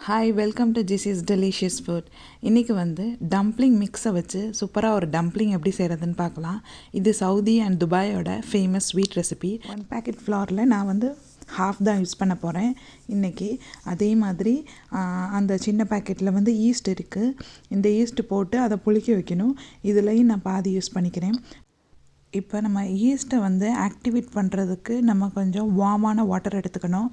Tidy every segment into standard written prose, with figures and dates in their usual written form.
Hi, welcome to ஜிசிஸ் delicious food. இன்றைக்கி வந்து டம்ப்ளிங் மிக்ஸை வச்சு சூப்பராக ஒரு டம்ப்ளிங் எப்படி செய்கிறதுன்னு பார்க்கலாம். இது சவுதி அண்ட் துபாயோட ஃபேமஸ் ஸ்வீட் ரெசிபி. 1 பேக்கெட் ஃப்ளாரில் நான் வந்து ஹாஃப் தான் யூஸ் பண்ண போகிறேன் இன்றைக்கி. அதே மாதிரி அந்த சின்ன பேக்கெட்டில் வந்து ஈஸ்ட் இருக்குது. இந்த ஈஸ்ட் போட்டு அதை புளிக்க வைக்கணும். இதுலேயும் நான் பாதி யூஸ் பண்ணிக்கிறேன். இப்போ நம்ம ஈஸ்ட்டை வந்து ஆக்டிவேட் பண்ணுறதுக்கு நம்ம கொஞ்சம் வார்மான வாட்டர் எடுத்துக்கணும்.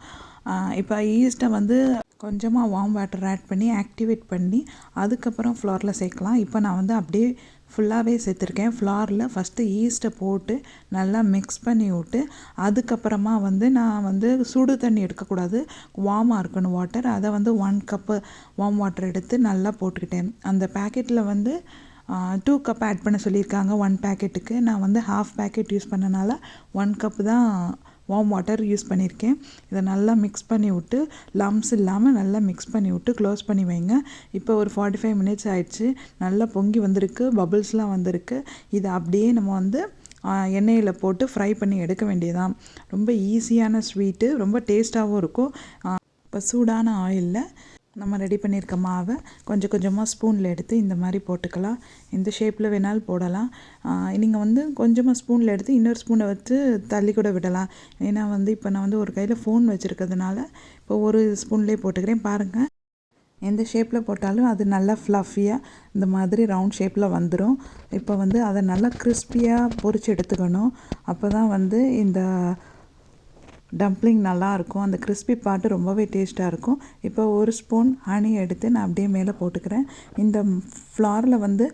இப்போ ஈஸ்ட்டை வந்து கொஞ்சமாக வார்ம் வாட்டர் ஆட் பண்ணி ஆக்டிவேட் பண்ணி அதுக்கப்புறம் ஃப்ளாரில் சேர்க்கலாம். இப்போ நான் வந்து அப்படியே ஃபுல்லாகவே சேர்த்துருக்கேன். ஃப்ளாரில் ஃபஸ்ட்டு ஈஸ்ட்டை போட்டு நல்லா மிக்ஸ் பண்ணி விட்டு அதுக்கப்புறமா வந்து நான் வந்து சுடு தண்ணி எடுக்கக்கூடாது, வார்மாக இருக்கணும் வாட்டர். அதை வந்து 1 கப்பு வார்ம் வாட்டர் எடுத்து நல்லா போட்டுக்கிட்டேன். அந்த பேக்கெட்டில் வந்து 2 கப் ஆட் பண்ண சொல்லியிருக்காங்க 1 பேக்கெட்டுக்கு. நான் வந்து ஹாஃப் பேக்கெட் யூஸ் பண்ணனால 1 கப்பு தான் வார்ம் வாட்டர் யூஸ் பண்ணியிருக்கேன். இதை நல்லா மிக்ஸ் பண்ணி விட்டு லம்ஸ் இல்லாமல் நல்லா மிக்ஸ் பண்ணி விட்டு க்ளோஸ் பண்ணி வைங்க. இப்போ ஒரு 45 மினிட்ஸ் ஆயிடுச்சு. நல்லா பொங்கி வந்திருக்கு, பபிள்ஸ்லாம் வந்திருக்கு. இதை அப்படியே நம்ம வந்து எண்ணெயில் போட்டு ஃப்ரை பண்ணி எடுக்க வேண்டியதான். ரொம்ப ஈஸியான ஸ்வீட்டு, ரொம்ப டேஸ்ட்டாகவும் இருக்கும். இப்போ சூடான ஆயிலில் நம்ம ரெடி பண்ணியிருக்க மாவை கொஞ்சம் கொஞ்சமாக ஸ்பூனில் எடுத்து இந்த மாதிரி போட்டுக்கலாம். இந்த ஷேப்பில் வேணாலும் போடலாம். நீங்கள் வந்து கொஞ்சமாக ஸ்பூனில் எடுத்து இன்னொரு ஸ்பூனை வச்சு தள்ளி கூட விடலாம். ஏன்னா வந்து இப்போ நான் வந்து ஒரு கையில் ஃபோன் வச்சுருக்கிறதுனால இப்போ ஒரு ஸ்பூன்லேயே போட்டுக்கிறேன். பாருங்கள், எந்த ஷேப்பில் போட்டாலும் அது நல்லா ஃப்ளஃபியாக இந்த மாதிரி ரவுண்ட் ஷேப்பில் வந்துடும். இப்போ வந்து அதை நல்லா கிறிஸ்பியாக பொரிச்சு எடுத்துக்கணும். அப்போ தான் வந்து இந்த டம்ப்ளிங் நல்லாயிருக்கும். அந்த கிறிஸ்பி பார்ட்டு ரொம்பவே டேஸ்ட்டாக இருக்கும். இப்போ ஒரு ஸ்பூன் ஹனி எடுத்து நான் அப்படியே மேலே போட்டுக்கிறேன். இந்த ஃப்ளாரில் வந்து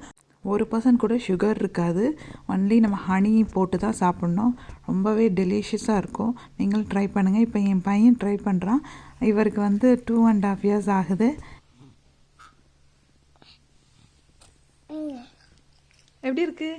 1% கூட சுகர் இருக்காது. ஒன்லி நம்ம ஹனி போட்டு தான் சாப்பிட்ணும். ரொம்பவே டெலிஷியஸாக இருக்கும். நீங்களும் ட்ரை பண்ணுங்கள். இப்போ என் பையன் ட்ரை பண்ணுறான். இவருக்கு வந்து 2.5 இயர்ஸ் ஆகுது. எப்படி இருக்குது?